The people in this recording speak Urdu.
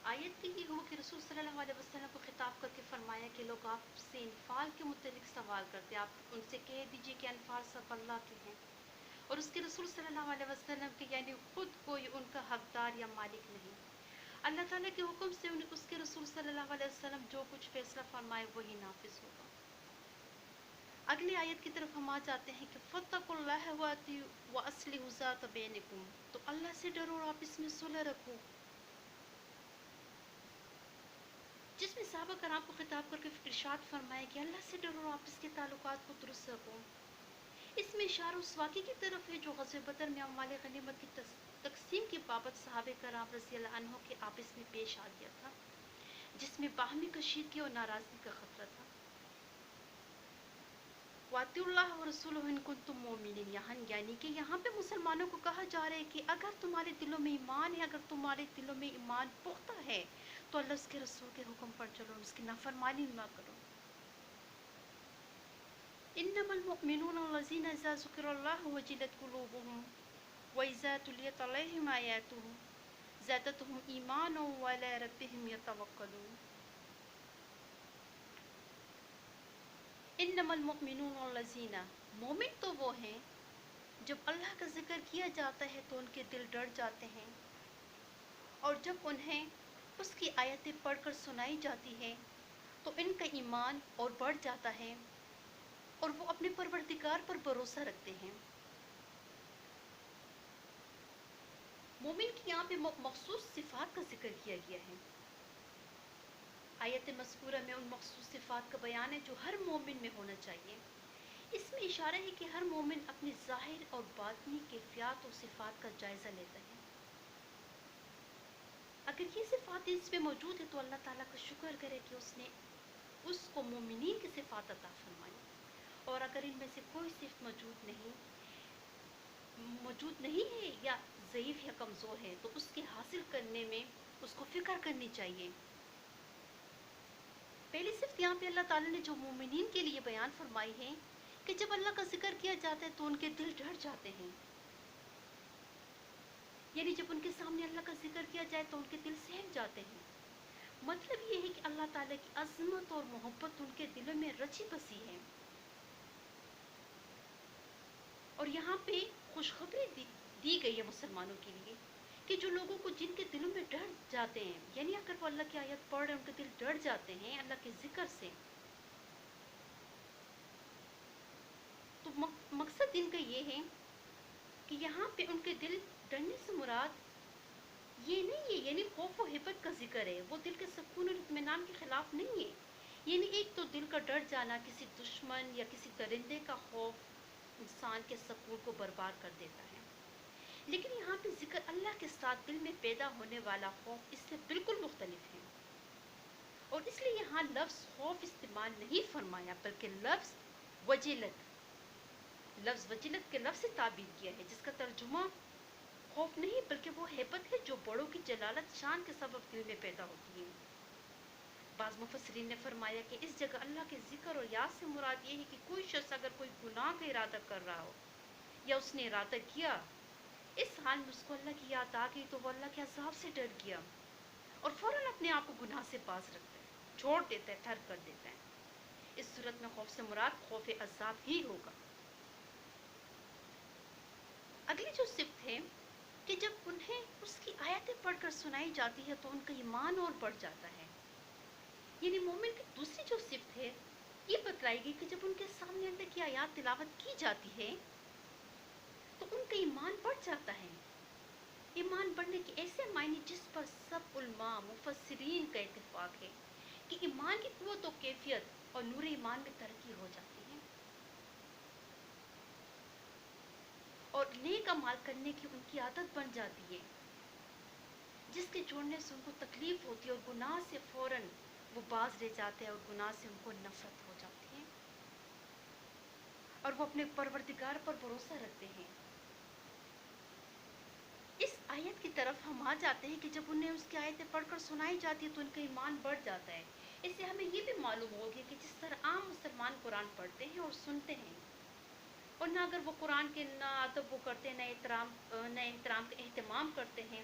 آیت کی یہ ہو کہ رسول صلی اللہ علیہ وسلم کو خطاب کر کے فرمایا کہ لوگ آپ سے انفال کے متعلق سوال کرتے، آپ ان سے کہہ دیجئے کہ انفال سب اللہ کے ہیں اور اس کے رسول صلی اللہ علیہ وسلم کے، یعنی خود کوئی ان کا حقدار یا مالک نہیں۔ اللہ تعالیٰ کے حکم سے اس کے رسول صلی اللہ علیہ وسلم جو کچھ فیصلہ فرمائے وہی نافذ ہوگا۔ اگلی آیت کی طرف ہم آ جاتے ہیں کہ فَاتَّقُوا اللَّهَ وَأَصْلِحُوا ذَاتَ بَيْنِكُمْ، تو اللہ سے ڈرو اور آپ اس میں صلح رکھو، جس میں صحابہ کرام کو خطاب کر کے ارشاد فرمایا کہ اللہ سے ڈرو اور آپ اس کے تعلقات کو درست رکھو۔ اس میں اشارہ اس واقعے کی طرف ہے جو غزوہ بدر میں اموال غنیمت کی تقسیم کی بابت صحابہ کرام رضی اللہ عنہ کے آپس میں پیش آ گیا تھا، جس میں باہمی کشیدگی اور ناراضگی کا خطرہ تھا۔ وَأَطِیعُوا اللَّهَ وَرَسُولَهُ إِن کُنتُم مُؤْمِنِینَ، یعنی کہ یہاں پہ مسلمانوں کو کہا جا رہا ہے کہ اگر تمہارے دلوں میں ایمان ہے، اگر تمہارے دلوں میں ایمان پختہ ہے تو اللہ اس کے رسول کے حکم پر چلو، اس کی نافرمانی نہ کرو۔ انما المؤمنون الذین اذا ذکر اللہ وجلت قلوبهم واذا تلیت علیہم آیاتہ زادتهم ایمانا وعلی ربهم یتوکلون۔ انما المؤمنون الذین، مومن تو وہ ہیں جب اللہ کا ذکر کیا جاتا ہے تو ان کے دل ڈر جاتے ہیں، اور جب انہیں اس کی آیتیں پڑھ کر سنائی جاتی ہیں تو ان کا ایمان اور بڑھ جاتا ہے اور وہ اپنے پروردگار پر بھروسہ رکھتے ہیں۔ مومن کی یہاں پہ مخصوص صفات کا ذکر کیا گیا ہے۔ آیت مذکورہ میں ان مخصوص صفات کا بیان ہے جو ہر مومن میں ہونا چاہیے۔ اس میں اشارہ ہے کہ ہر مومن اپنی ظاہر اور باطنی کیفیات و صفات کا جائزہ لیتا ہے۔ اگر یہ صفات اس میں موجود ہے تو اللہ تعالیٰ کا شکر کرے کہ اس نے اس کو مومنین کی صفات عطا فرمائی، اور اگر ان میں سے کوئی صفت موجود نہیں ہے یا ضعیف یا کمزور ہے تو اس کے حاصل کرنے میں اس کو فکر کرنی چاہیے۔ پہلی صفت یہاں پہ اللہ تعالیٰ نے جو مومنین کے لیے بیان فرمائی ہے کہ جب اللہ کا ذکر کیا جاتا ہے تو ان کے دل ڈر جاتے ہیں، یعنی جب ان کے سامنے اللہ کا ذکر کیا جائے تو ان کے دل سہم جاتے ہیں۔ مطلب یہ ہے کہ اللہ تعالیٰ کی عظمت اور محبت ان کے دلوں میں رچی بسی ہے، اور یہاں پہ خوشخبری دی گئی ہے مسلمانوں کے لیے کہ جو لوگوں کو جن کے دلوں میں ڈر جاتے ہیں، یعنی اگر وہ اللہ کی آیت پڑھ رہے ہیں ان کے دل ڈر جاتے ہیں اللہ کے ذکر سے، تو مقصد ان کا یہ ہے کہ یہاں پہ ان کے دل ڈرنے سے مراد یہ نہیں ہے، یعنی خوف و حبت کا ذکر ہے، وہ دل کے سکون اور اطمینان کے خلاف نہیں ہے۔ یعنی ایک تو دل کا ڈر جانا، کسی دشمن یا کسی درندے کا خوف انسان کے سکون کو برباد کر دیتا ہے، لیکن یہاں پہ ذکر اللہ کے ساتھ دل میں پیدا ہونے والا خوف اس سے بالکل مختلف ہے، اور اس لیے یہاں لفظ خوف استعمال نہیں فرمایا بلکہ لفظ وجلت کے لفظ سے تعبیر کیا ہے، جس کا ترجمہ خوف نہیں بلکہ وہ ہیبت ہے جو بڑوں کی جلالت شان کے سبب دل میں پیدا ہوتی ہے۔ بعض مفسرین نے فرمایا کہ اس جگہ اللہ کے ذکر اور یاد سے مراد یہ ہے کہ کوئی شخص اگر کوئی گناہ کا ارادہ کر رہا ہو یا اس نے ارادہ کیا، اس حال میں اس کو اللہ کی یاد آ گئی تو وہ اللہ کے عذاب سے ڈر گیا اور فوراً اپنے آپ کو گناہ سے باز رکھتا ہے، چھوڑ دیتا ہے، ترک کر دیتا ہے۔ اس صورت میں خوف سے مراد خوف عذاب ہی ہوگا۔ اگلی جو صفت ہے کہ جب انہیں اس کی آیتیں پڑھ کر سنائی جاتی ہے تو ان کا ایمان اور بڑھ جاتا ہے، یعنی مومن کی دوسری جو صفت ہے یہ بتلائی گئی کہ جب ان کے سامنے اللہ کی آیات تلاوت کی جاتی ہے تو ان کا ایمان بڑھ جاتا ہے۔ ایمان بڑھنے کے ایسے معنی جس پر سب علماء مفسرین کا اتفاق ہے کہ ایمان کی قوت و کیفیت اور نور ایمان میں ترقی ہو جاتی ہے، اور نیک اعمال کرنے کی ان کی عادت بن جاتی ہے، جس کے چھوڑنے سے ان کو تکلیف ہوتی ہے اور گناہ سے فوراً وہ باز رہ جاتے ہیں اور گناہ سے ان کو نفرت ہو جاتی ہے، اور وہ اپنے پروردگار پر بھروسہ رکھتے ہیں۔ اس آیت کی طرف ہم آ جاتے ہیں کہ جب انہیں اس کی آیتیں پڑھ کر سنائی جاتی ہے تو ان کا ایمان بڑھ جاتا ہے۔ اس سے ہمیں یہ بھی معلوم ہو گیا کہ جس طرح عام مسلمان قرآن پڑھتے ہیں اور سنتے ہیں، اور نہ اگر وہ قرآن کے نہ ادب وہ کرتے ہیں، نہ احترام کا اہتمام کرتے ہیں،